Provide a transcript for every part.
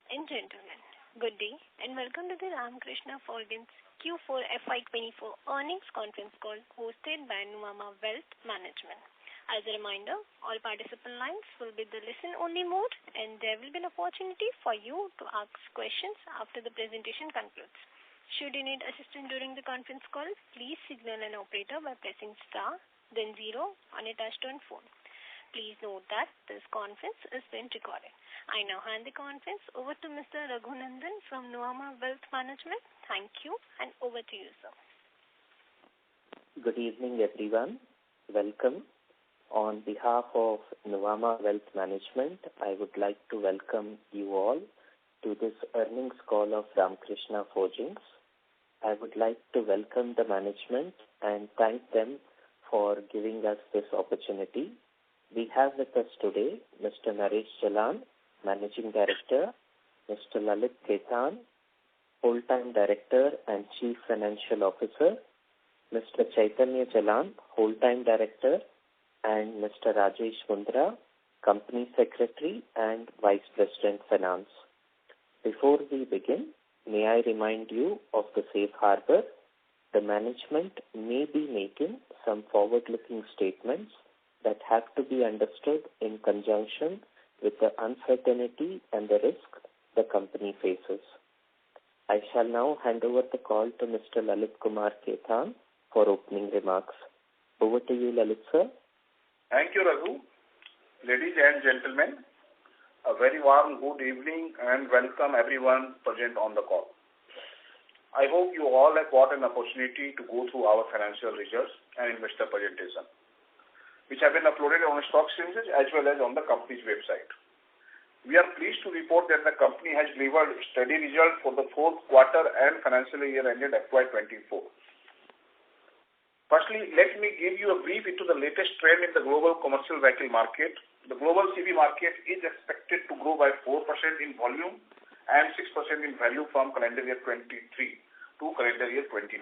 and gentlemen, good day and welcome to the Ramakrishna Forgings Q4 FY2024 earnings conference call hosted by Nuvama Wealth Management. As a reminder, all participant lines will be in the listen-only mode and there will be an opportunity for you to ask questions after the presentation concludes. Should you need assistance during the conference call, please signal an operator by pressing star, then 0 on a touch-tone phone. Please note that this conference is being recorded. I now hand the conference over to Mr. Raghunandan from Nuvama Wealth Management. Thank you and over to you, sir. Good evening, everyone. Welcome. On behalf of Nuvama Wealth Management, I would like to welcome you all to this earnings call of Ramakrishna Forgings. I would like to welcome the management and thank them for giving us this opportunity. We have with us today Mr. Naresh Jalan, Managing Director, Mr. Lalit Khetan, Full-Time Director and Chief Financial Officer, Mr. Chaitanya Jalan, Full-Time Director, and Mr. Rajesh Mundra, Company Secretary and Vice President Finance. Before we begin, may I remind you of the safe harbor. The management may be making some forward-looking statements that have to be understood in conjunction with the uncertainty and the risk the company faces. I shall now hand over the call to Mr. Lalit Kumar Khetan for opening remarks. Over to you, Lalit sir. Thank you, Raghu. Ladies and gentlemen, a very warm good evening and welcome everyone present on the call. I hope you all have got an opportunity to go through our financial results and investor presentation, which have been uploaded on stock exchanges as well as on the company's website. We are pleased to report that the company has delivered steady results for the fourth quarter and financial year ended FY2024. Firstly, let me give you a brief into the latest trend in the global commercial vehicle market. The global CV market is expected to grow by 4% in volume and 6% in value from calendar year 23 to calendar year 29.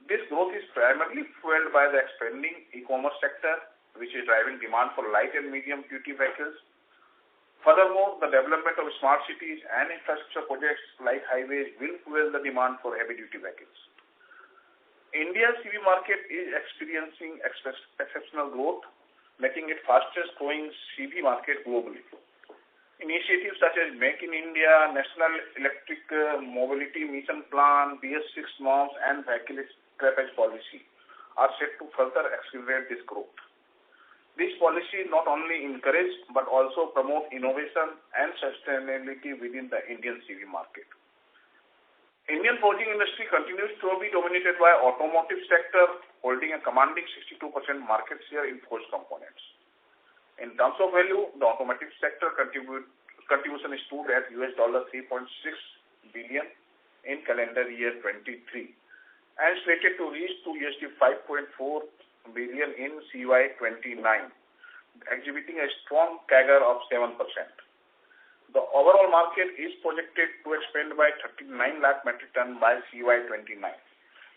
This growth is primarily fueled by the expanding e-commerce sector, which is driving demand for light and medium-duty vehicles. Furthermore, the development of smart cities and infrastructure projects like highways will fuel the demand for heavy-duty vehicles. India's CV market is experiencing exceptional growth, making it fastest-growing CV market globally. Initiatives such as Make in India, National Electric Mobility Mission Plan, BS6 norms, and vehicle scrappage policy are set to further accelerate this growth. This policy not only encourage but also promote innovation and sustainability within the Indian CV market. Indian forging industry continues to be dominated by automotive sector, holding a commanding 62% market share in forged components. In terms of value, the automotive sector contribution stood at $3.6 billion in calendar year 23 and slated to reach to $5.4 billion in CY29, exhibiting a strong CAGR of 7%. The overall market is projected to expand by 39 lakh metric ton by CY29,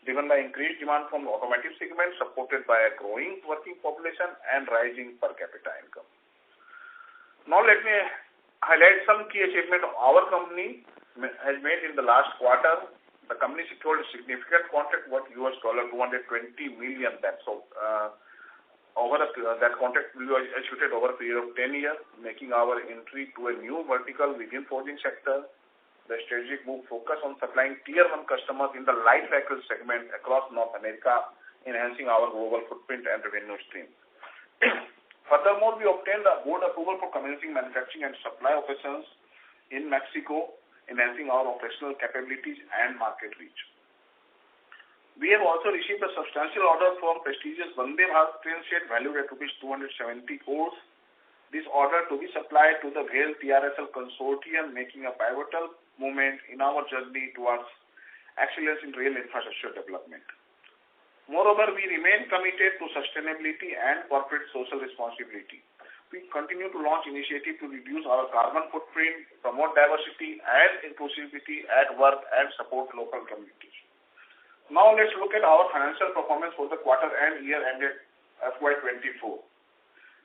driven by increased demand from the automotive segment supported by a growing working population and rising per capita income. Now let me highlight some key achievements our company has made in the last quarter. The company secured a significant contract worth $220 million. That contract will be executed over a period of 10 years, making our entry to a new vertical within forging sector. The strategic move focus on supplying tier 1 customers in the light vehicle segment across North America, enhancing our global footprint and revenue stream. Furthermore, we obtained a board approval for commencing manufacturing and supply operations in Mexico, enhancing our operational capabilities and market reach. We have also received a substantial order from prestigious Vande Bharat train set valued at ₹270 crores. This order to be supplied to the GAIL TRSL consortium, making a pivotal moment in our journey towards excellence in rail infrastructure development. Moreover, we remain committed to sustainability and corporate social responsibility. We continue to launch initiatives to reduce our carbon footprint, promote diversity and inclusivity at work, and support local communities. Now let's look at our financial performance for the quarter and year ended FY24.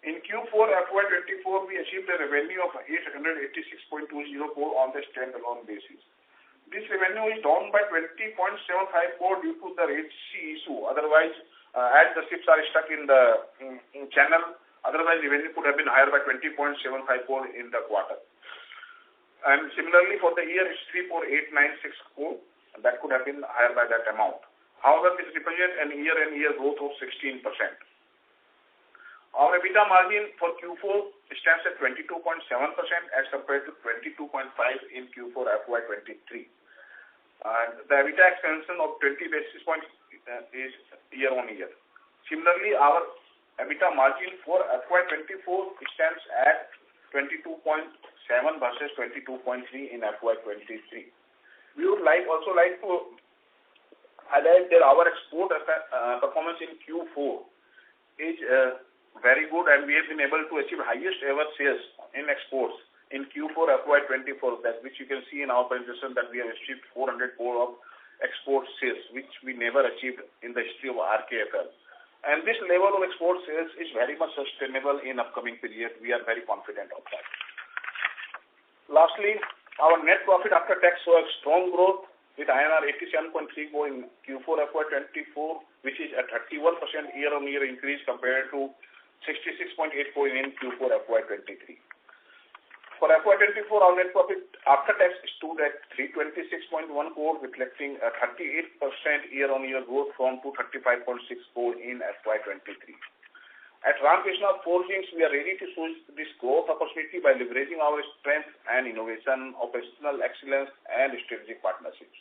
In Q4 FY24, we achieved a revenue of 886.20 crore on the standalone basis. This revenue is down by 20.75 crore due to the Red Sea issue. Otherwise, as the ships are stuck in the in channel, otherwise revenue could have been higher by 20.75 crore in the quarter. And similarly, for the year, it's 34896 crore. That could have been higher by that amount. However, this represents an year-on-year growth of 16%. Our EBITDA margin for Q4 stands at 22.7% as compared to 22.5% in Q4 FY23. And the EBITDA expansion of 20 basis points is year-on-year. Similarly, our EBITDA margin for FY24 stands at 22.7 versus 22.3 in FY23. We would also like to highlight that our export performance in Q4 is very good, and we have been able to achieve highest ever sales in exports in Q4 FY24, that which you can see in our presentation that we have achieved 400 crore of export sales, which we never achieved in the history of RKFL. And this level of export sales is very much sustainable in upcoming period. We are very confident of that. Lastly, our net profit after tax saw a strong growth with INR 87.3 crore in Q4 FY24, which is a 31% year-on-year increase compared to 66.8 crore in Q4 FY23. For FY24, our net profit after tax stood at 326.1 crore, reflecting a 38% year-on-year growth from 235.6 crore in FY23. At Ramakrishna Forgings, we are ready to seize this growth opportunity by leveraging our strength and innovation, operational excellence, and strategic partnerships.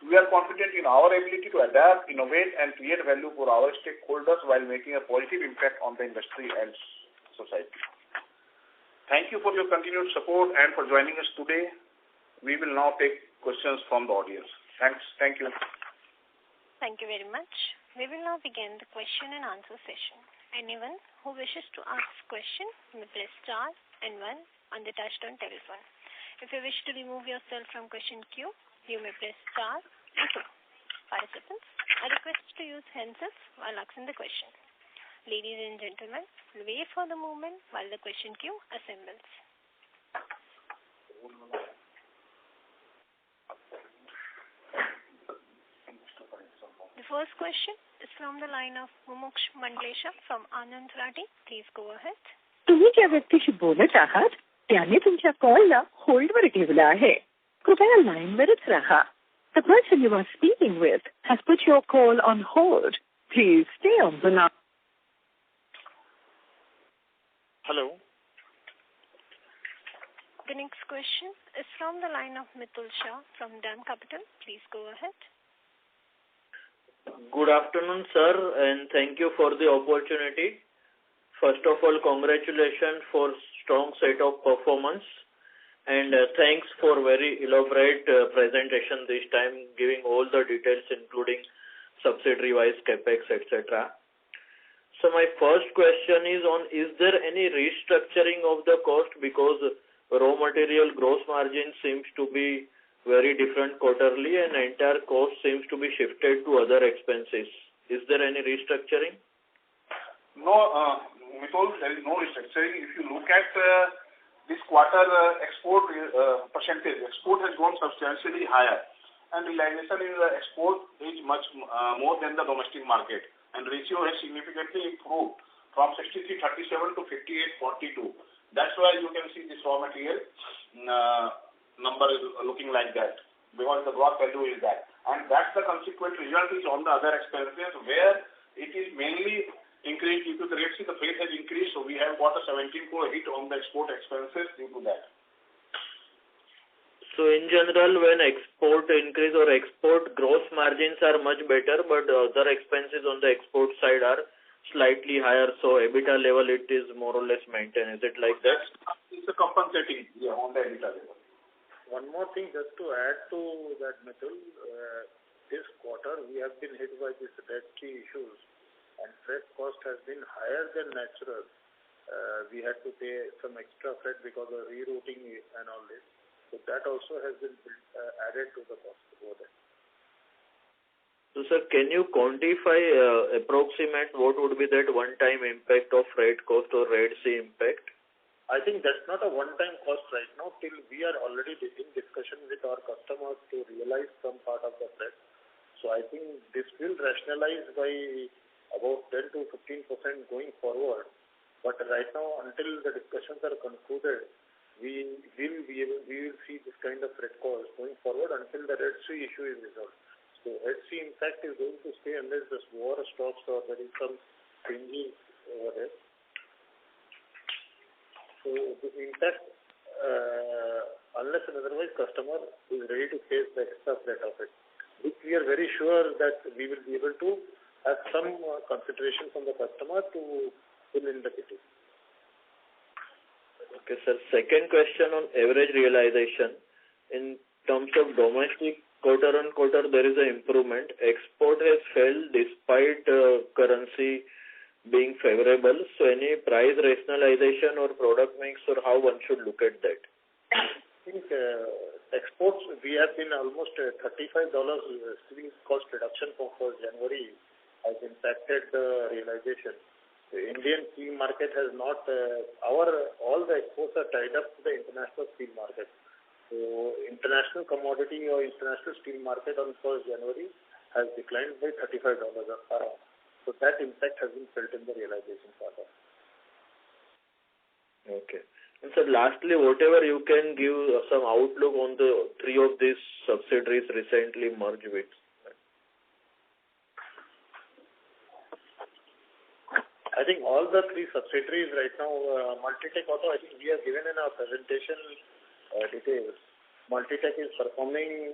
We are confident in our ability to adapt, innovate, and create value for our stakeholders while making a positive impact on the industry and society. Thank you for your continued support and for joining us today. We will now take questions from the audience. Thanks. Thank you. Thank you very much. We will now begin the question and answer session. Anyone who wishes to ask a question may press star and 1 on the touchtone telephone. If you wish to remove yourself from question queue, you may press star and 2. Participants are requested to use handsets while asking the question. Ladies and gentlemen, wait for the moment while the question queue assembles. The first question is from the line of Mumuksh Mandlesha from Anand Rathi. Please go ahead. तुम्ही ज्या व्यक्तीशी बोलत आहात त्याने तुमच्या कॉलला होल्डवर ठेवला आहे. कृपया लाईनवरच राहा. The person you are speaking with has put your call on hold. Please stay on the line. Hello. The next question is from the line of Mitul Shah from DAM Capital. Please go ahead. Good afternoon, sir, and thank you for the opportunity. First of all, congratulations for strong set of performance, and thanks for very elaborate presentation this time, giving all the details including subsidiary-wise capex, etc. So my first question is on, is there any restructuring of the cost, because raw material gross margin seems to be very different quarterly and entire cost seems to be shifted to other expenses. Is there any restructuring? No, Mitul, there is no restructuring. If you look at this quarter export percentage, export has gone substantially higher, and realization in the export is much more than the domestic market, and ratio has significantly improved from 63:37 to 58:42. That's why you can see this raw material number is looking like that, because the gross value is that. And that's the consequent result is on the other expenses, where it is mainly increased due to the rate. The freight has increased, so we have got a 17 crore hit on the export expenses due to that. So in general, when export increase or export gross margins are much better, but other expenses on the export side are slightly higher, so EBITDA level it is more or less maintained. Is it like that? It's a compensating on the EBITDA level. One more thing, just to add to that, Mitul, this quarter we have been hit by these Red Sea issues, and freight cost has been higher than natural. We had to pay some extra freight because of rerouting and all this. So that also has been added to the cost over there. So, sir, can you quantify approximate what would be that one-time impact of freight cost or Red Sea impact? I think that's not a one-time cost right now till we are already in discussion with our customers to realize some part of the freight. So I think this will rationalize by about 10 to 15% going forward. But right now, until the discussions are concluded, we will see this kind of freight cost going forward until the Red Sea issue is resolved. So Red Sea impact is going to stay unless this war stops or there is some changes over there. So the impact, unless and otherwise customer is ready to face the extra freight of it, which we are very sure that we will be able to have some consideration from the customer to fill in the kitty. Okay, sir. Second question on average realization. In terms of domestic, quarter-on-quarter, there is an improvement. Export has fell despite currency being favorable. So any price rationalization or product mix, or how one should look at that? I think exports, we have been almost $35 steel cost reduction from 1st January has impacted the realization. The Indian steel market has not, all the exports are tied up to the international steel market. So international commodity or international steel market on 1st January has declined by $35 around. So that impact has been felt in the realization part of. Okay. And sir, lastly, whatever you can give some outlook on the three of these subsidiaries recently merged with. I think all the three subsidiaries right now, Multitech Auto, I think we have given in our presentation details. Multitech is performing,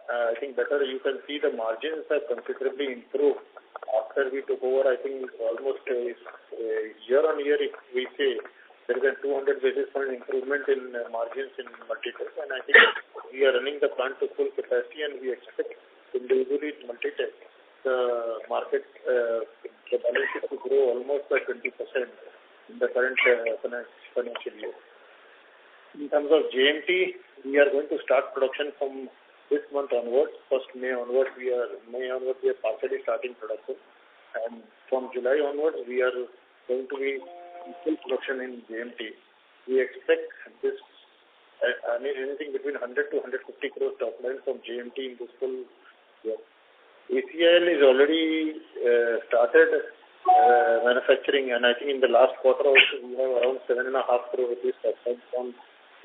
I think, better. You can see the margins have considerably improved after we took over. I think almost year on year, if we say, there is a 200 basis point improvement in margins in Multitech, and I think we are running the plant to full capacity, and we expect individually in Multitech the market, the balance sheet to grow almost by 20% in the current financial year. In terms of JMT, we are going to start production from this month onwards. First May onwards, we are partially starting production, and from July onwards, we are going to be in full production in JMT. We expect this, anything between 100 to 150 crores top line from JMT in this full year. ACIL is already started manufacturing, and I think in the last quarter also we have around 7.5 crore rupees top line from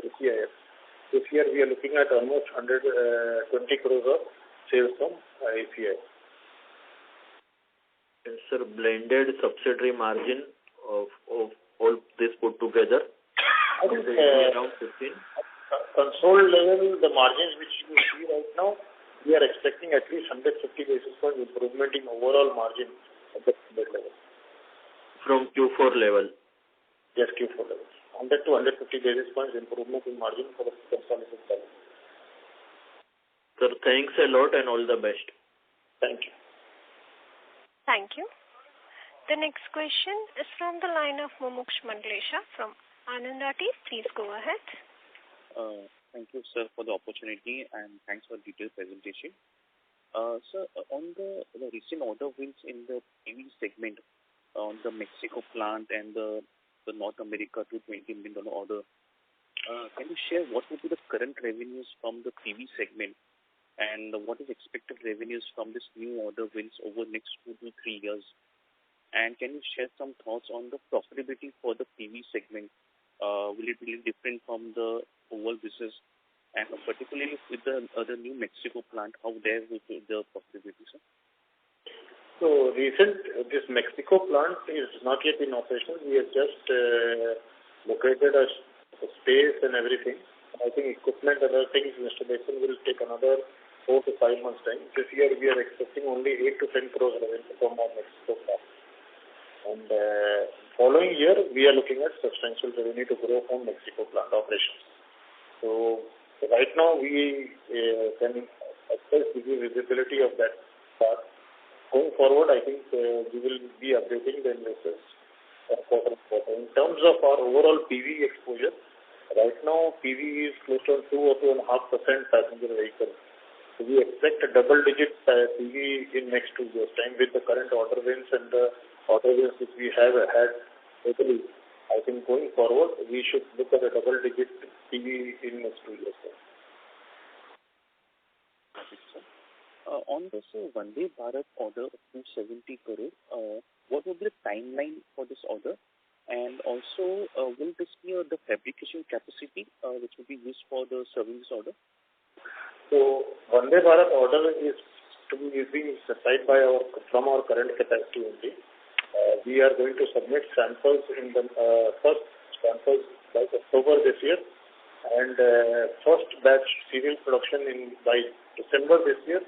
ACIL. This year we are looking at almost 120 crores of sales from ACIL. And sir, blended subsidiary margin of all this put together, I think around 15. Console level, the margins which you see right now, we are expecting at least 150 basis point improvement in overall margin at the level. From Q4 level? Yes, Q4 level. 100 to 150 basis points improvement in margin for the consolidated level. Sir, thanks a lot and all the best. Thank you. Thank you. The next question is from the line of Mumuksh Mandlesha from Anandati. Please go ahead. Thank you, sir, for the opportunity, and thanks for detailed presentation. Sir, on the recent order wins in the PV segment, on the Mexico plant and the North America $220 million order, can you share what would be the current revenues from the PV segment, and what is expected revenues from this new order wins over the next 2 to 3 years? And can you share some thoughts on the profitability for the PV segment? Will it be different from the overall business, and particularly with the new Mexico plant, how there will be the profitability, sir? So this Mexico plant is not yet in operation. We have just located a space and everything. I think equipment and other things, installation will take another 4 to 5 months time. This year we are expecting only 8 to 10 crores revenue from our Mexico plant. And following year, we are looking at substantial revenue to grow from Mexico plant operations. So right now we can assess the visibility of that part. Going forward, I think we will be updating the investors quarter on quarter. In terms of our overall PV exposure, right now PV is close to 2 or 2.5% passenger vehicle. we expect a double-digit PV in next 2 years' time with the current order wins and the order wins which we have had totally. I think going forward, we should look at a double-digit PV in next 2 years' time. On this Vande Bharat order of 270 crore, what would be the timeline for this order? And also, will this be the fabrication capacity which will be used for the service order? So, Vande Bharat order is being supplied from our current capacity only. We are going to submit samples in the first samples by October this year, and first batch serial production by December this year.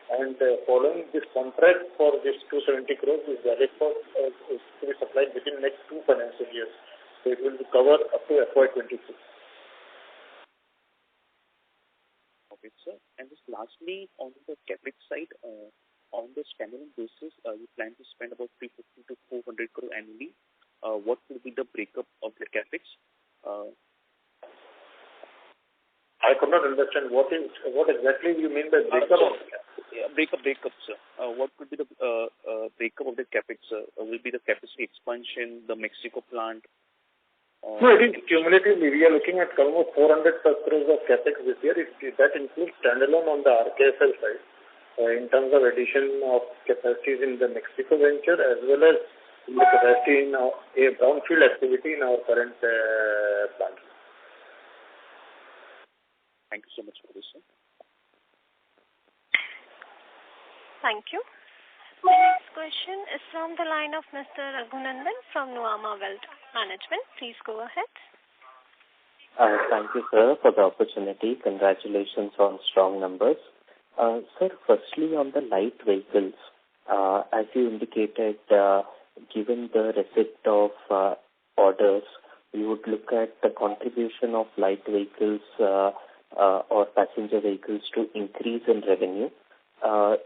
And following this contract for this 270 crores is valid for is to be supplied within next 2 financial years. So it will be covered up to FY2023. Okay, sir. And just lastly, on the capex side, on the standalone basis, you plan to spend about 350 to 400 crore annually. What will be the breakup of the capex? I could not understand what exactly you mean by breakup. Breakup, sir. What could be the breakup of the capex? Will be the capacity expansion, the Mexico plant? No, it is cumulatively. We are looking at almost 400 plus crores of capex this year. That includes standalone on the RKFL side in terms of addition of capacities in the Mexico venture as well as in the capacity in a brownfield activity in our current plant. Thank you so much for this, sir. Thank you. The next question is from the line of Mr. Raghunandan from Nuvama Wealth Management. Please go ahead. Thank you, sir, for the opportunity. Congratulations on strong numbers. Sir, firstly, on the light vehicles, as you indicated, given the receipt of orders, we would look at the contribution of light vehicles or passenger vehicles to increase in revenue.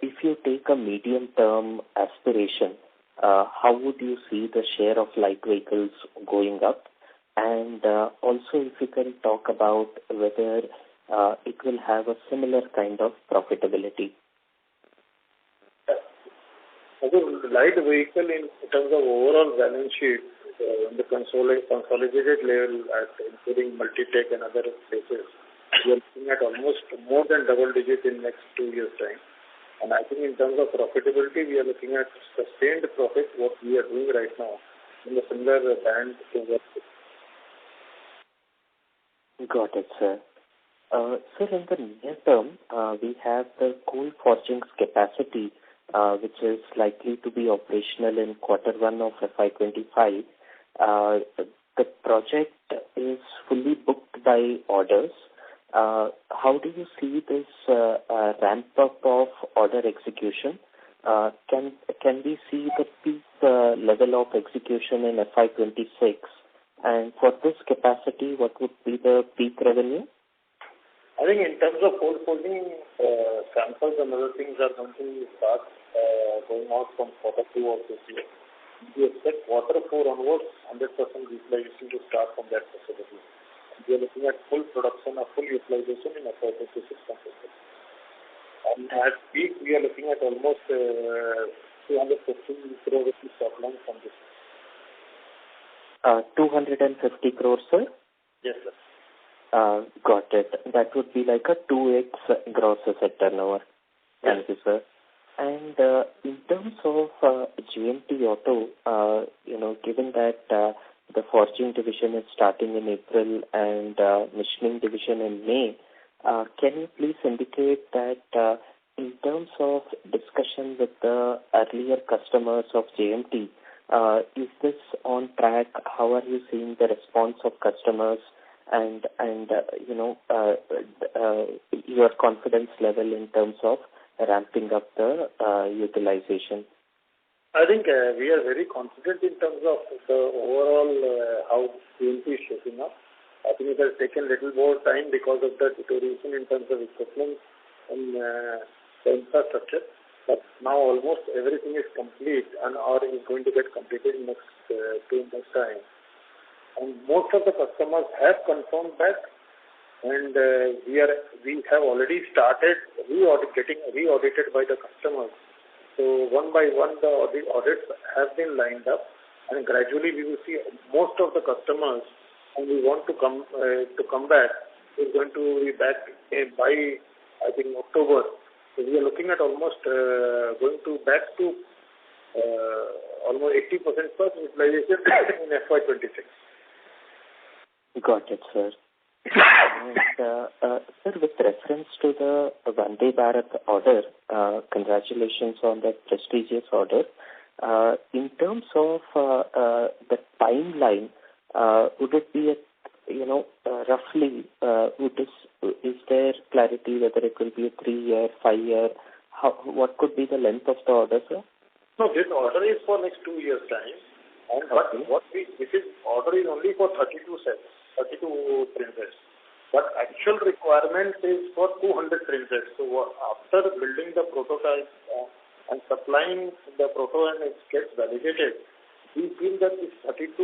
If you take a medium-term aspiration, how would you see the share of light vehicles going up? And also, if you can talk about whether it will have a similar kind of profitability. I think light vehicle in terms of overall balance sheet, on the consolidated level, including Multitech and other places, we are looking at almost more than double digit in next 2 years' time. And I think in terms of profitability, we are looking at sustained profit, what we are doing right now, in the similar band to work with. Got it, sir. Sir, in the near term, we have the coal forgings capacity, which is likely to be operational in Q1 of FY25. The project is fully booked by orders. How do you see this ramp up of order execution? Can we see the peak level of execution in FY26? And for this capacity, what would be the peak revenue? I think in terms of coal forging, samples and other things are going to start going out from Q2 of this year. We expect Q4 onwards, 100% utilization to start from that facility. We are looking at full production or full utilization in FY26 completely. And at peak, we are looking at almost 250 crore rupees top line from this. 250 crores, sir? Yes, sir. Got it. That would be like a 2x gross asset turnover. Thank you, sir. And in terms of GMT Auto, given that the forging division is starting in April and machining division in May, can you please indicate that in terms of discussion with the earlier customers of GMT, is this on track? How are you seeing the response of customers and your confidence level in terms of ramping up the utilization? I think we are very confident in terms of the overall how GMT is shaping up. I think it has taken a little more time because of the deterioration in terms of equipment and the infrastructure. But now almost everything is complete and or is going to get completed in next 2 months' time. And most of the customers have confirmed that, and we have already started getting re-audited by the customers. So one by one, the audits have been lined up, and gradually we will see most of the customers who we want to come back is going to be back by, I think, October. So we are looking at almost going to back to almost 80% plus utilization in FY26. Got it, sir. And, sir, with reference to the Vande Bharat order, congratulations on that prestigious order. In terms of the timeline, would it be roughly, is there clarity whether it will be a 3-year, 5-year? What could be the length of the order, sir? No, this order is for next 2 years' time. And okay. This order is only for 32 sets, 32 train sets. But actual requirement is for 200 train sets. So after building the prototype and supplying the proto and it gets validated, we feel that this 32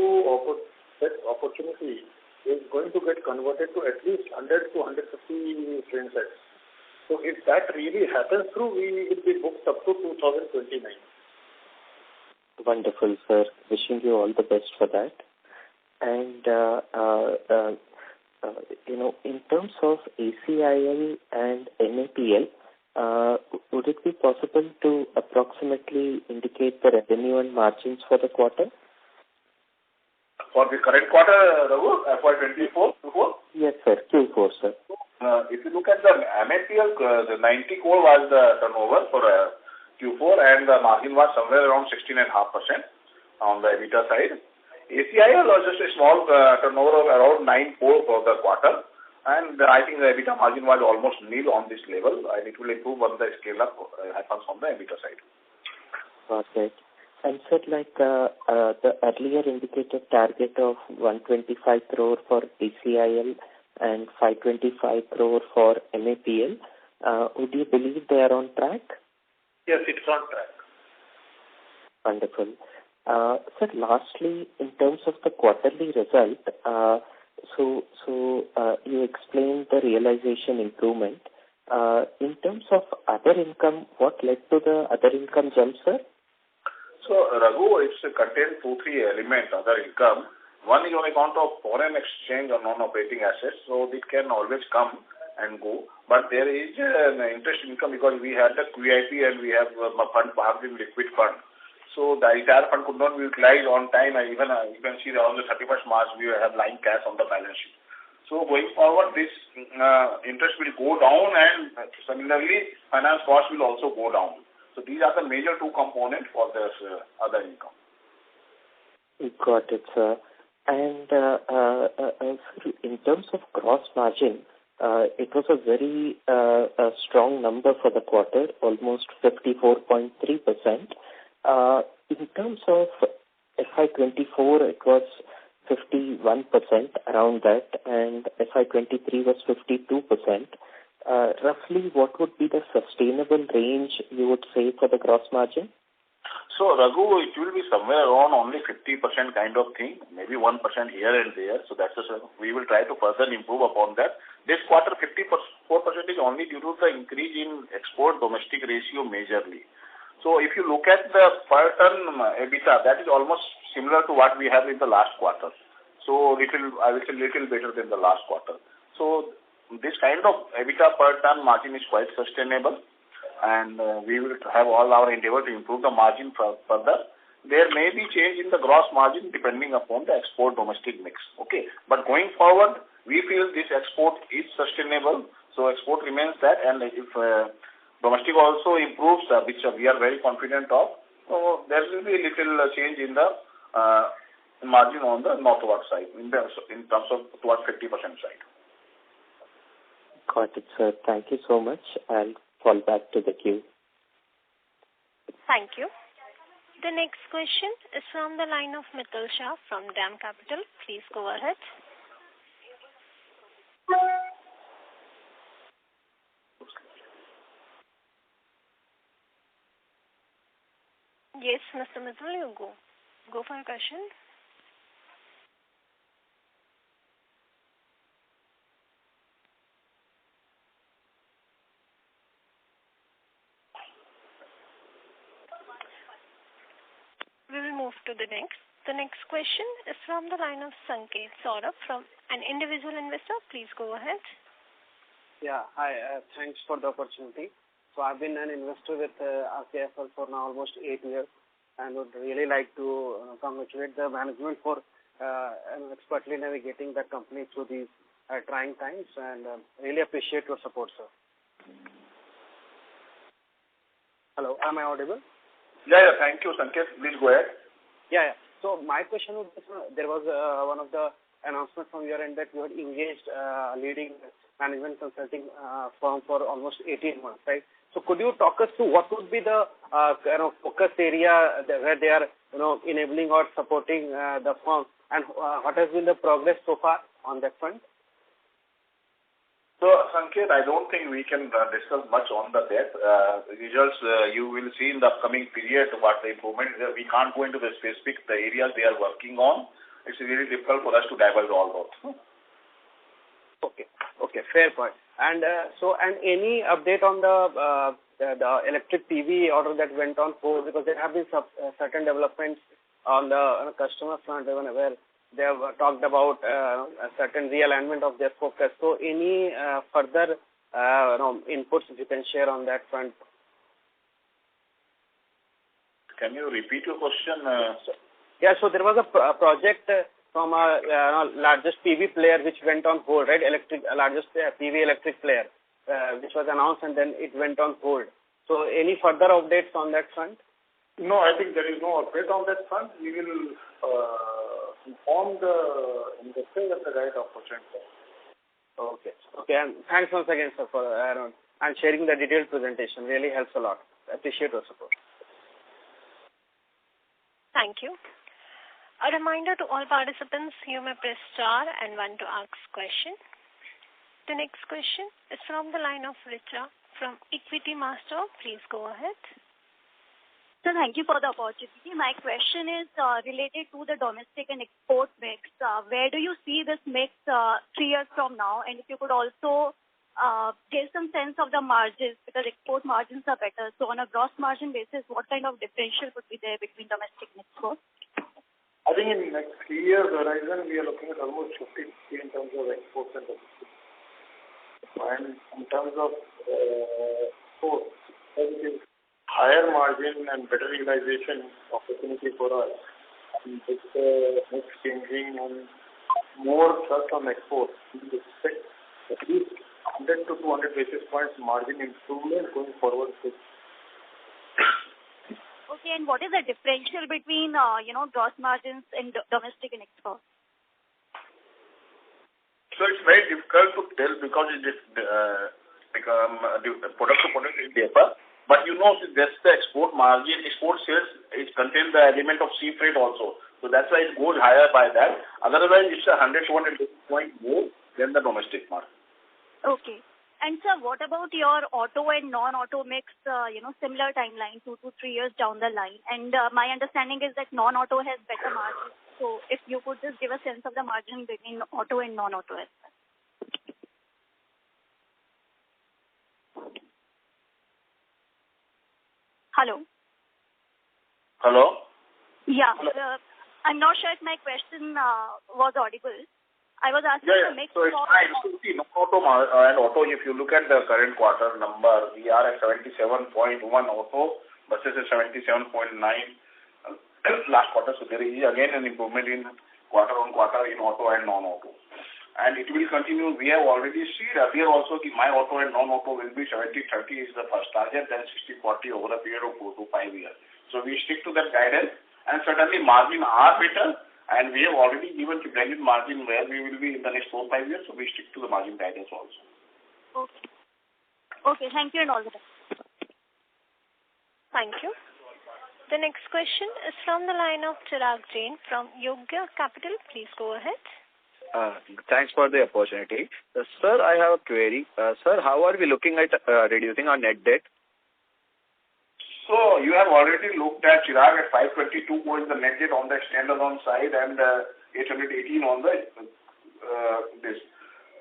set opportunity is going to get converted to at least 100 to 150 train sets. So if that really happens through, we will be booked up to 2029. Wonderful, sir. Wishing you all the best for that. And, in terms of ACIL and NAPL, would it be possible to approximately indicate the revenue and margins for the quarter? For the current quarter, Raghu, FY24? Yes, sir. Q4, sir. If you look at the MAPL, the 90 crore was the turnover for Q4, and the margin was somewhere around 16.5% on the EBITDA side. ACIL was just a small turnover of around 9 crore for the quarter, and I think the EBITDA margin was almost nil on this level, and it will improve once the scale up happens on the EBITDA side. Okay. And sir, like the earlier indicated target of 125 crore for ACIL and 525 crore for MAPL, would you believe they are on track? Yes, it's on track. Wonderful. Sir, lastly, in terms of the quarterly result, you explained the realization improvement. In terms of other income, what led to the other income jump, sir? So, Raghu, it's contained 2-3 elements, other income. One is on account of foreign exchange or non-operating assets, so it can always come and go. But there is an interest income because we had the QIP and we have a fund parked in liquid fund. So the entire fund could not be utilized on time, and even you can see that on the 31st March we have lying cash on the balance sheet. So going forward, this interest will go down, and similarly finance cost will also go down. So these are the major two components for this other income. Got it, sir. And in terms of gross margin, it was a very strong number for the quarter, almost 54.3%. In terms of FY24, it was 51%, around that, and FY23 was 52%. Roughly, what would be the sustainable range you would say for the gross margin? So, Raghu, it will be somewhere around only 50% kind of thing, maybe 1% here and there. So that's we will try to further improve upon that. This quarter, 54% is only due to the increase in export-domestic ratio majorly. So if you look at the per ton EBITDA, that is almost similar to what we have in the last quarter. So I will say little better than the last quarter. So this kind of EBITDA per ton margin is quite sustainable, and we will have all our endeavor to improve the margin further. There may be change in the gross margin depending upon the export-domestic mix. Okay, but going forward, we feel this export is sustainable. So export remains that, and if domestic also improves, which we are very confident of, so there will be a little change in the margin on the northward side in terms of towards 50% side. Got it, sir. Thank you so much. I'll fall back to the queue. Thank you. The next question is from the line of Mitul Shah from DAM Capital. Please go ahead. Yes, Mr. Mitul, you go for a question. move to the next. The next question is from the line of Sanket Saurabh from an individual investor. Please go ahead. Yeah, hi. Thanks for the opportunity. So I've been an investor with RKFL for now almost 8 years, and would really like to congratulate the management for expertly navigating the company through these trying times, and really appreciate your support, sir. Hello, am I audible? Yeah, thank you, Sanket. Please go ahead. Yeah. So my question would be, there was one of the announcements from your end that you had engaged leading management consulting firm for almost 18 months, right? So could you talk us through what would be the focus area where they are enabling or supporting the firm, and what has been the progress so far on that front? So, Sanket, I don't think we can discuss much on the depth. Results you will see in the upcoming period what the improvement is. We can't go into the specific the areas they are working on. It's really difficult for us to divulge all those. Okay, fair point. And any update on the electric TV order that went on hold, because there have been certain developments on the customer front where they have talked about a certain realignment of their focus. So any further inputs if you can share on that front? Can you repeat your question? Yeah, so there was a project from a largest PV player which went on hold, right? Largest PV electric player, which was announced and then it went on hold. So any further updates on that front? No, I think there is no update on that front. We will inform the investors at the right opportunity. Okay, and thanks once again, sir, for and sharing the detailed presentation. Really helps a lot. Appreciate your support. Thank you. A reminder to all participants, you may press star and 1 to ask question. The next question is from the line of Richa from Equity Master. Please go ahead. So thank you for the opportunity. My question is related to the domestic and export mix. Where do you see this mix 3 years from now? And if you could also give some sense of the margins, because export margins are better. So on a gross margin basis, what kind of differential would be there between domestic and export? I think in the next 3 years horizon, we are looking at almost 50 in terms of exports and domestic. And in terms of exports, it is higher margin and better realization opportunity for us. And with the mix changing and more thrust on exports, we expect at least 100 to 200 basis points margin improvement going forward. Okay, and what is the differential between gross margins in domestic and export? So it's very difficult to tell because it is become product to product is differ. But that's the export margin. Export sales it contains the element of sea freight also. So that's why it goes higher by that. Otherwise, it's 100 to 200 basis point more than the domestic market. Okay. And sir, what about your auto and non-auto mix, similar timeline, 2 to 3 years down the line? And my understanding is that non-auto has better margins. So if you could just give a sense of the margin between auto and non-auto as well. Hello? Yeah. Hello. I'm not sure if my question was audible. I was asking the mix. So it's fine. So see, non-auto and auto, if you look at the current quarter number, we are at 77.1 auto versus 77.9 last quarter. So there is again an improvement in quarter-on-quarter in auto and non-auto. And it will continue. We have already seen earlier also my auto and non-auto will be 70-30 is the first target, then 60-40 over a period of 4 to 5 years. So we stick to that guidance, and certainly margin are better. And we have already given blended margin where we will be in the next 4 or 5 years, so we stick to the margin guidance also. Okay, thank you and all the best. Thank you. The next question is from the line of Chirag Jain from Yogya Capital. Please go ahead. Thanks for the opportunity. Sir, I have a query. Sir, how are we looking at reducing our net debt? So you have already looked at Chirag at 522 points the net debt on the standalone side and 818 on the this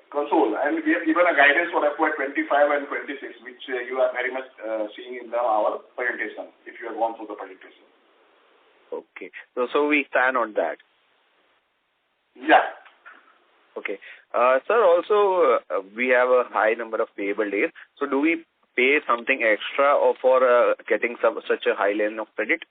console. And we have given a guidance for FY25 and 26, which you are very much seeing in our presentation, if you have gone through the presentation. Okay. So we stand on that. Yeah. Okay. Sir, also we have a high number of payable days. So do we pay something extra or for getting such a high line of credit?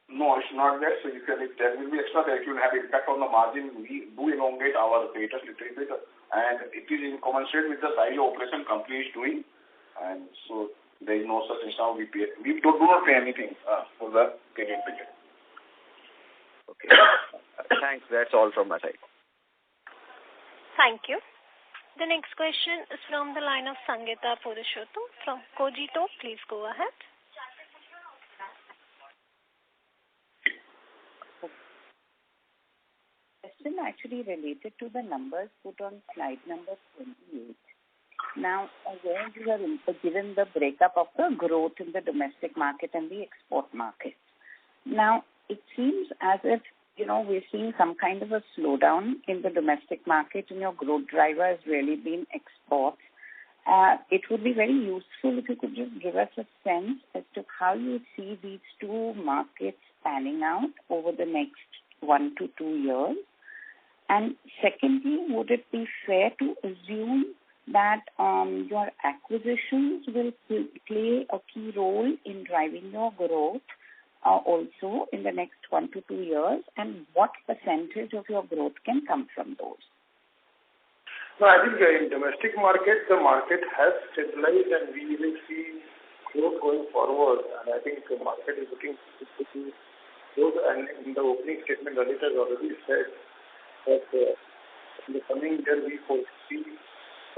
No, it's not that. So if there will be extra, that will have impact on the margin. We do elongate our creditors little bit, and it is in commensurate with the size of operation company is doing, and so there is no such issue. We do not pay anything for the credit period. Okay. Thanks. That's all from my side. Thank you. The next question is from the line of Sangeeta Purushottam from Cogito. Please go ahead. Question actually related to the numbers put on slide number 28. Now, where you have given the breakup of the growth in the domestic market and the export market. Now, it seems as if we're seeing some kind of a slowdown in the domestic market, and your growth driver has really been exports. It would be very useful if you could just give us a sense as to how you see these two markets panning out over the next 1 to 2 years. And secondly, would it be fair to assume that your acquisitions will play a key role in driving your growth also in the next 1 to 2 years, and what percentage of your growth can come from those? No, I think in domestic market, the market has stabilized and we will see growth going forward. And I think the market is looking to growth. And in the opening statement, Lalit has already said that in the coming year we foresee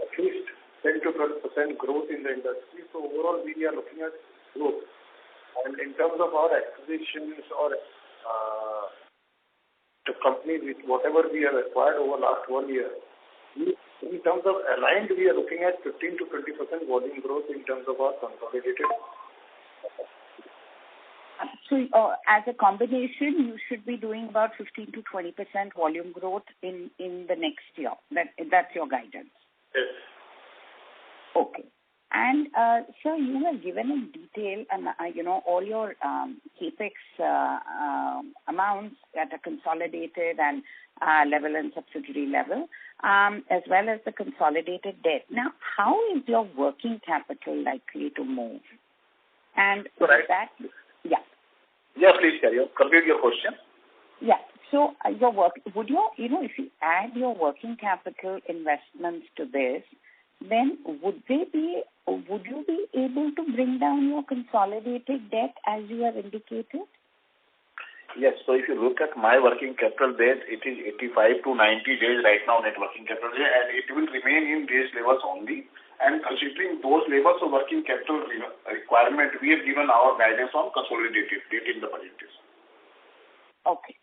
at least 10 to 12% growth in the industry. So overall, we are looking at growth. And in terms of our acquisitions or the companies with whatever we have acquired over last 1 year, in terms of aligned, we are looking at 15 to 20% volume growth in terms of our consolidated. So as a combination, you should be doing about 15 to 20% volume growth in the next year. That's your guidance. Yes. Okay. And sir, you have given in detail, all your capex amounts at a consolidated and level and subsidiary level, as well as the consolidated debt. Now, how is your working capital likely to move? And right. Yeah. Yeah, please carry on. Complete your question. Yeah. So your work, would you, if you add your working capital investments to this, then would you be able to bring down your consolidated debt as you have indicated? Yes. So if you look at my working capital debt, it is 85 to 90 days right now, net working capital day, and it will remain in these levels only. And considering those levels of working capital requirement, we have given our guidance on consolidated debt in the budget. Okay.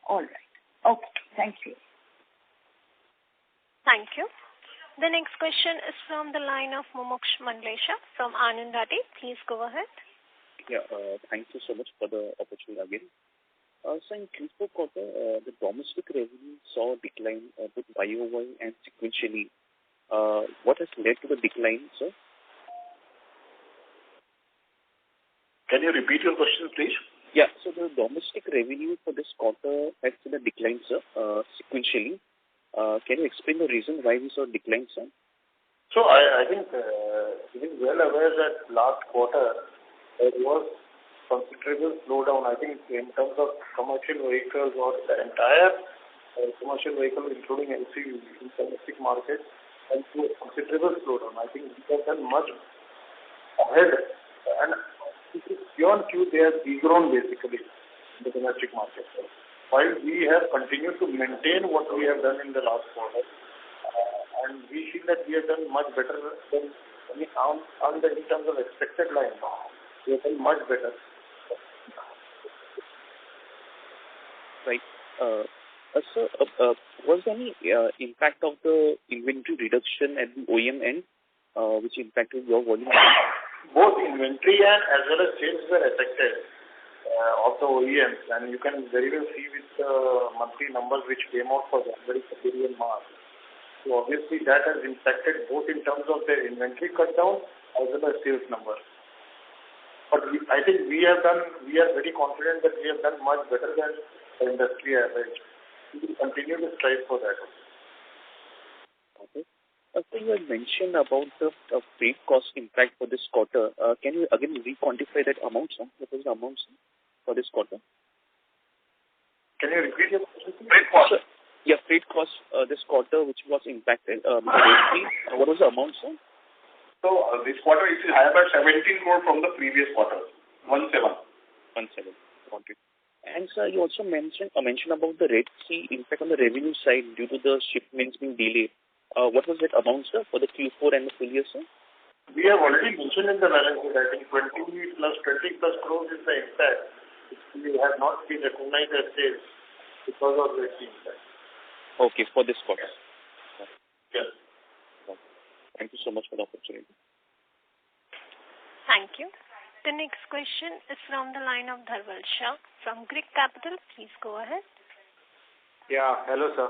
All right. Okay. Thank you. Thank you. The next question is from the line of Mumuksh Mandlesha from Anand Rathi. Please go ahead. Yeah, thank you so much for the opportunity again. So in Q4 quarter, the domestic revenue saw a decline both YOY and sequentially. What has led to the decline, sir? Can you repeat your question, please? Yeah, so the domestic revenue for this quarter has seen a decline, sir, sequentially. Can you explain the reason why we saw a decline, sir? So I think it is well aware that last quarter there was considerable slowdown. I think in terms of commercial vehicles or the entire commercial vehicle, including LCV in domestic market, and to a considerable slowdown. I think we have done much ahead, and beyond Q, they have degrown basically in the domestic market. While we have continued to maintain what we have done in the last quarter, and we feel that we have done much better than in terms of expected line. We have done much better. Right. So, was there any impact of the inventory reduction at the OEM end, which impacted your volume? Both inventory and as well as sales were affected of the OEMs, and you can very well see with the monthly numbers which came out for January, February and March. So obviously that has impacted both in terms of their inventory cut down as well as sales numbers. But I think we are very confident that we have done much better than the industry average. We will continue to strive for that. Okay. So you had mentioned about the freight cost impact for this quarter. Can you again re-quantify that amount, sir? What was the amount, sir, for this quarter? Can you repeat your question? Freight cost. Yeah, freight cost this quarter, which was impacted. What was the amount, sir? So this quarter it is higher by 17 crore from the previous quarter. 17. Got it. And sir, you also mentioned about the Red Sea impact on the revenue side due to the shipments being delayed. What was that amount, sir, for the Q4 and the full year, sir? We have already mentioned in the balance sheet, I think 20 plus crores is the impact, which we have not been recognized as sales because of Red Sea impact. Okay, for this quarter. Yes. Thank you so much for the opportunity. Thank you. The next question is from the line of Dharwal Shah from Greek Capital. Please go ahead. Yeah, hello, sir.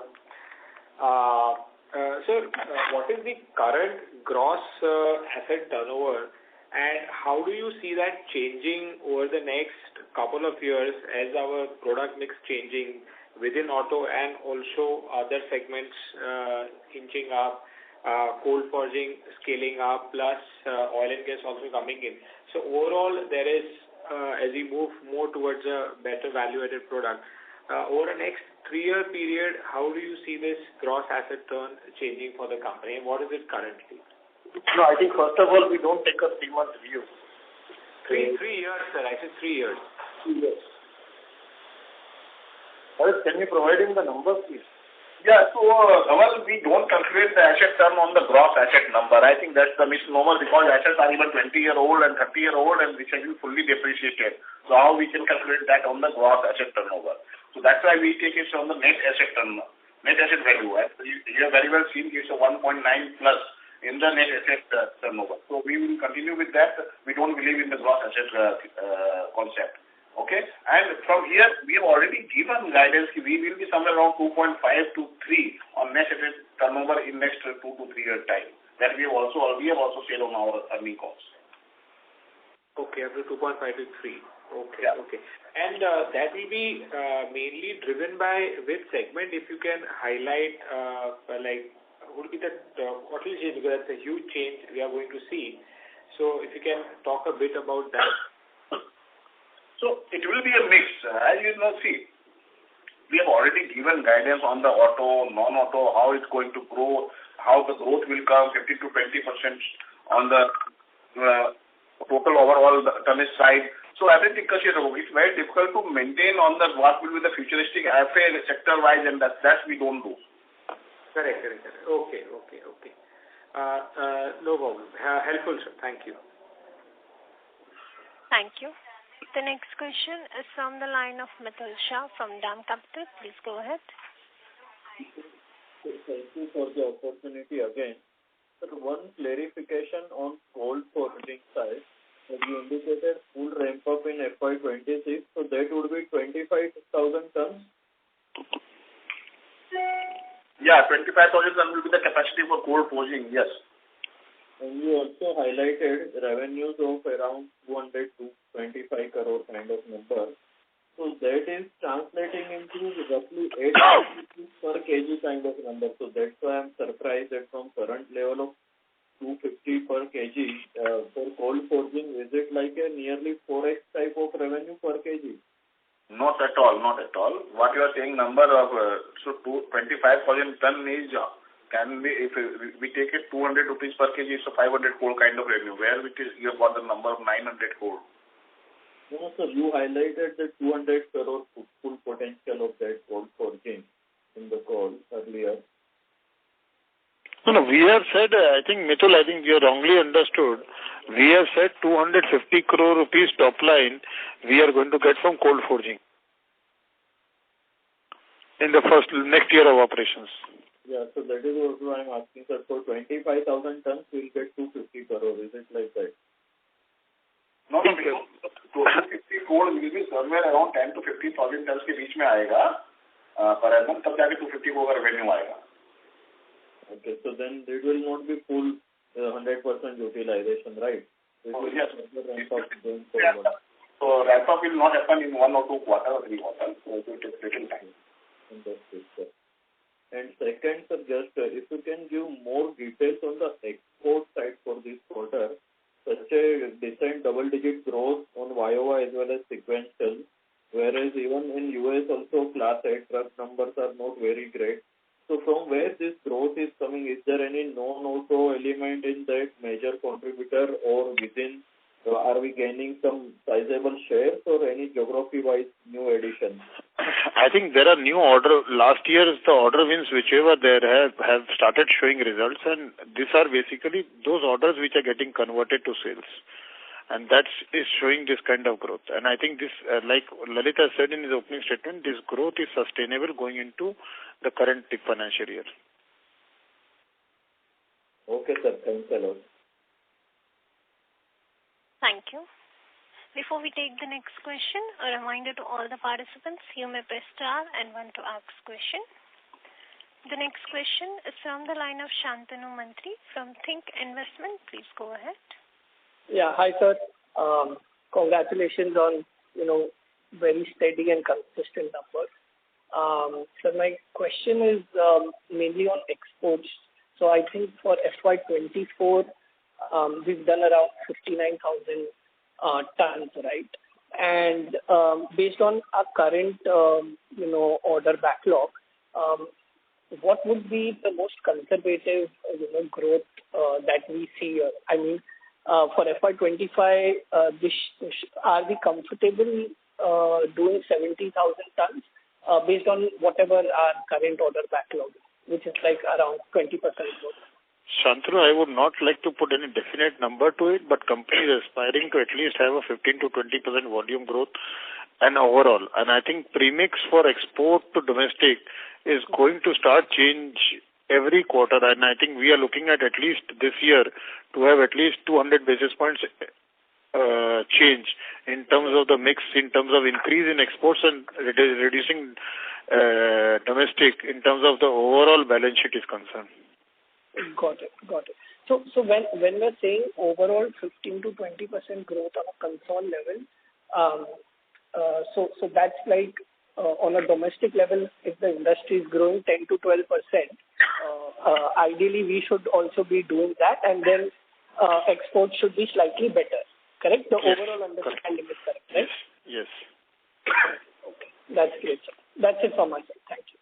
Sir, what is the current gross asset turnover, and how do you see that changing over the next couple of years as our product mix changing within auto and also other segments inching up, cold forging scaling up, plus oil and gas also coming in? So overall, there is, as we move more towards a better value-added product, over the next 3-year period, how do you see this gross asset turn changing for the company, and what is it currently? No, I think first of all, we don't take a 3-month view. 3 years, sir. I said 3 years. 3 years. Can you provide him the numbers, please? Yeah, so we don't calculate the asset turn on the gross asset number. I think that's the misnomer because assets are even 20-year-old and 30-year-old and which have been fully depreciated. So how we can calculate that on the gross asset turnover? So that's why we take it on the net asset turnover, net asset value. You have very well seen it's a 1.9 plus in the net asset turnover. So we will continue with that. We don't believe in the gross asset concept. Okay, and from here we have already given guidance. We will be somewhere around 2.5 to 3 on net asset turnover in next 2 to 3 year time. That we have also said on our earning calls. Okay, up to 2.5 to 3. Okay, yeah. Okay. And that will be mainly driven by which segment? If you can highlight, would be that what will change, because that's a huge change we are going to see. So if you can talk a bit about that. So it will be a mix. As you know, see, we have already given guidance on the auto, non-auto, how it's going to grow, how the growth will come 15 to 20% on the total overall tonnage side. So I think it's very difficult to maintain on the what will be the futuristic affair sector-wise, and that we don't do. Correct. Okay. No problem. Helpful, sir. Thank you. Thank you. The next question is from the line of Mithul Shah from DAM Capital. Please go ahead. Thank you for the opportunity again. Sir, one clarification on cold forging side. As you indicated, full ramp up in FY26, so that would be 25,000 tons? Yeah, 25,000 tons will be the capacity for cold forging, yes. And you also highlighted revenues of around 200 to 25 crore kind of number. So that is translating into roughly 8 per kg kind of number. So that's why I'm surprised that from current level of 250 per kg for cold forging, is it like a nearly 4x type of revenue per kg? Not at all. What you are saying number of 25,000 ton is can be, if we take it 200 rupees per kg, it's a 500 crore kind of revenue. Where it is, you have got the number of 900 crore. No, sir, you highlighted the 200 crore full potential of that cold forging in the call earlier. No, we have said, I think you wrongly understood. We have said 250 crore rupees top line we are going to get from cold forging in the next year of operations. Yeah, so that is what I'm asking, sir. For 25,000 tons, we'll get 250 crore. Is it like that? No, 250 crore will be somewhere around 10 to 15,000 tons के बीच में आएगा per annum, तब जाके 250 crore का revenue आएगा. Okay, so then it will not be full 100% utilization, right? Yes. Ramp-up going forward. So ramp-up will not happen in 1 or 2 quarters or 3 quarters. So it will take little time. Understood, sir. And second, sir, just if you can give more details on the export side for this quarter, such a decent double-digit growth on YOY as well as sequential, whereas even in US also Class 8 truck numbers are not very great. So from where this growth is coming, is there any non-auto element in that major contributor, or within are we gaining some sizable shares or any geography-wise new additions? I think there are new order. Last year's the order wins, whichever there have started showing results, and these are basically those orders which are getting converted to sales, and that is showing this kind of growth. And I think this, like Lalita said in his opening statement, this growth is sustainable going into the current financial year. Okay, sir. Thanks a lot. Thank you. Before we take the next question, a reminder to all the participants, you may press star and one to ask question. The next question is from the line of Shantanu Mantri from Think Investment. Please go ahead. Yeah, hi sir. Congratulations on, very steady and consistent numbers. So my question is mainly on exports. So I think for FY24, we've done around 59,000 tons, right? And based on our current, order backlog, what would be the most conservative, growth that we see? I mean, for FY25, are we comfortable doing 70,000 tons based on whatever our current order backlog, which is like around 20% growth? Shantanu, I would not like to put any definite number to it, but company is aspiring to at least have a 15 to 20% volume growth and overall. And I think premix for export to domestic is going to start change every quarter. And I think we are looking at least this year to have at least 200 basis points change in terms of the mix, in terms of increase in exports and reducing domestic in terms of the overall balance sheet is concerned. Got it. So when we're saying overall 15 to 20% growth on a consolidated level, so that's like on a domestic level, if the industry is growing 10 to 12%, ideally we should also be doing that, and then exports should be slightly better. Correct? The overall understanding is correct, right? Yes. Okay. That's great, sir. That's it from my side. Thank you.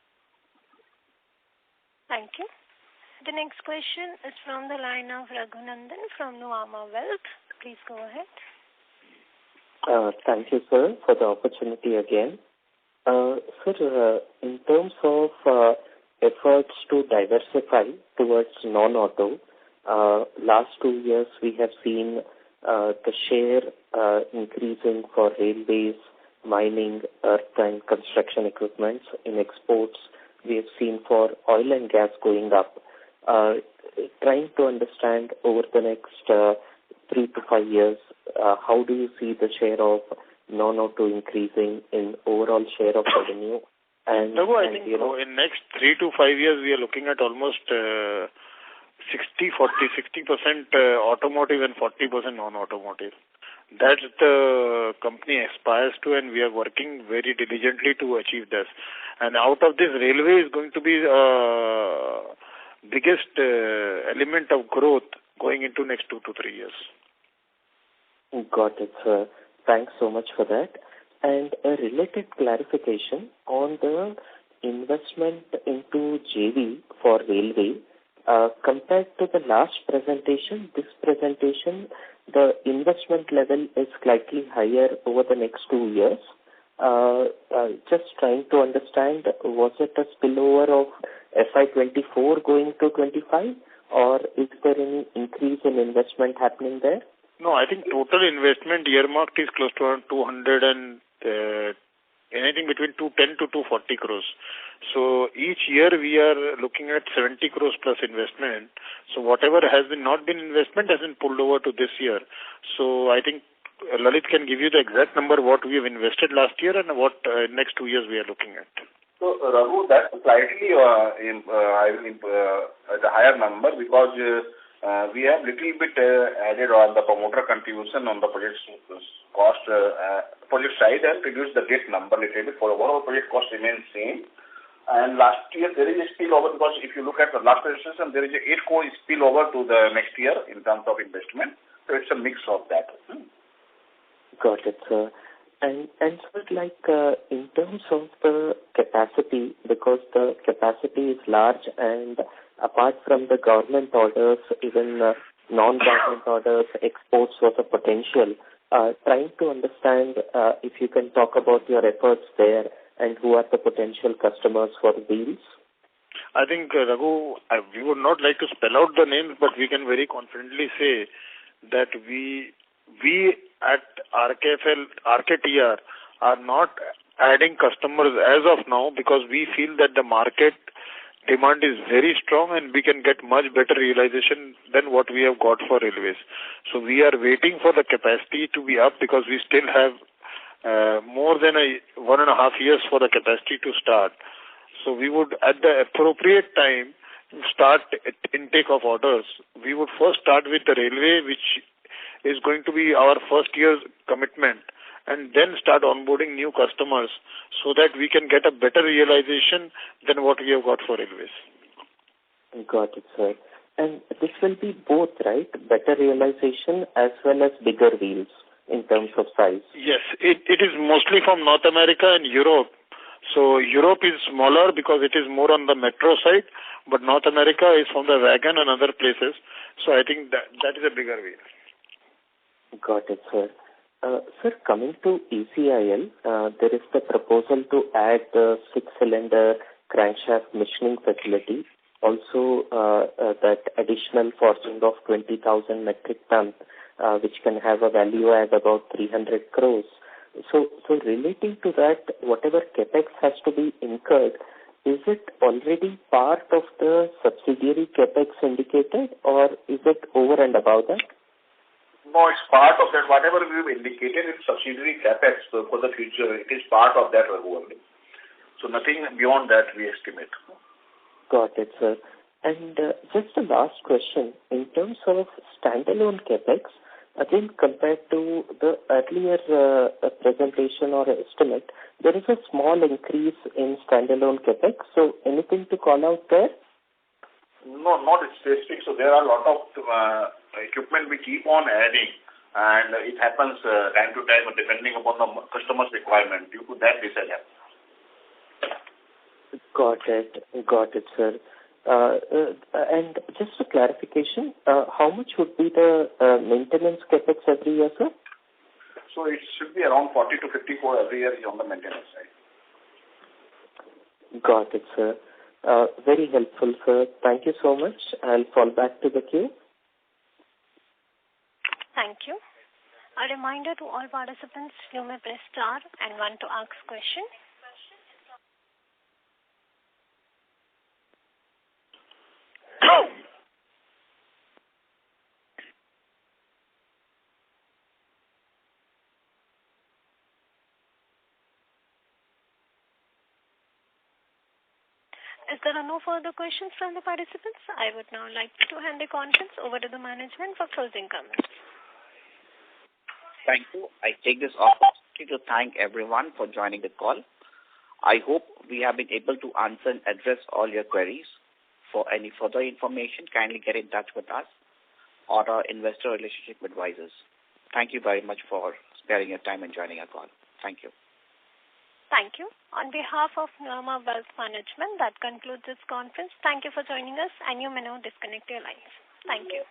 Thank you. The next question is from the line of Raghunandan from Nuvama Wealth. Please go ahead. Thank you, sir, for the opportunity again. Sir, in terms of efforts to diversify towards non-auto, last 2 years we have seen the share increasing for railways, mining, earth and construction equipments. In exports, we have seen for oil and gas going up. Trying to understand over the next 3 to 5 years, how do you see the share of non-auto increasing in overall share of revenue? And I think in next 3 to 5 years, we are looking at almost 60% automotive and 40% non-automotive. That's the company aspires to, and we are working very diligently to achieve this. And out of this, railway is going to be biggest element of growth going into next 2 to 3 years. Got it, sir. Thanks so much for that. And a related clarification on the investment into JV for railway. Compared to the last presentation, this presentation, the investment level is slightly higher over the next 2 years. Just trying to understand, was it a spillover of FY24 going to 25, or is there any increase in investment happening there? No, I think total investment earmarked is close to around 200 and anything between 210 to 240 crores. So each year we are looking at 70 crores plus investment. So whatever has not been investment has been pulled over to this year. So I think Lalit can give you the exact number what we have invested last year and what next 2 years we are looking at. So Raghu, that's slightly at a higher number because we have little bit added on the promoter contribution on the project cost project side and reduced the debt number little bit. For overall project cost remains same. And last year there is a spillover because if you look at the last registration, there is a 8 crore spillover to the next year in terms of investment. So it's a mix of that. Got it, sir. And sir, like in terms of the capacity, because the capacity is large and apart from the government orders, even non-government orders, exports was a potential. Trying to understand if you can talk about your efforts there and who are the potential customers for wheels? I think, Raghu, we would not like to spell out the names, but we can very confidently say that we at RKTR are not adding customers as of now because we feel that the market demand is very strong and we can get much better realization than what we have got for railways. So we are waiting for the capacity to be up because we still have more than 1.5 years for the capacity to start. So we would, at the appropriate time, start intake of orders. We would first start with the railway, which is going to be our first year's commitment, and then start onboarding new customers so that we can get a better realization than what we have got for railways. Got it, sir. And this will be both, right? Better realization as well as bigger wheels in terms of size. Yes, it is mostly from North America and Europe. So Europe is smaller because it is more on the metro side, but North America is from the wagon and other places. So I think that is a bigger wheel. Got it, sir. Sir, coming to ECIL, there is the proposal to add the 6-cylinder crankshaft machining facility. Also, that additional forging of 20,000 metric ton, which can have a value add about 300 crores. So relating to that, whatever capex has to be incurred, is it already part of the subsidiary capex indicated, or is it over and above that? No, it's part of that. Whatever we've indicated in subsidiary capex for the future, it is part of that only. So nothing beyond that we estimate. Got it, sir. And just a last question. In terms of standalone capex, again, compared to the earlier presentation or estimate, there is a small increase in standalone capex. So anything to call out there? No, not specific. So there are a lot of equipment we keep on adding, and it happens time to time depending upon the customer's requirement. Due to that, this has happened. Got it, sir. And just a clarification, how much would be the maintenance capex every year, sir? So it should be around 40 to 50 crore every year on the maintenance side. Got it, sir. Very helpful, sir. Thank you so much. I'll fall back to the queue. Thank you. A reminder to all participants, you may press star and 1 to ask question. As there are no further questions from the participants, I would now like to hand the conference over to the management for closing comments. Thank you. I take this opportunity to thank everyone for joining the call. I hope we have been able to answer and address all your queries. For any further information, kindly get in touch with us or our investor relationship advisors. Thank you very much for sparing your time and joining our call. Thank you. Thank you. On behalf of Nuvama Wealth Management, that concludes this conference. Thank you for joining us, and you may now disconnect your lines. Thank you.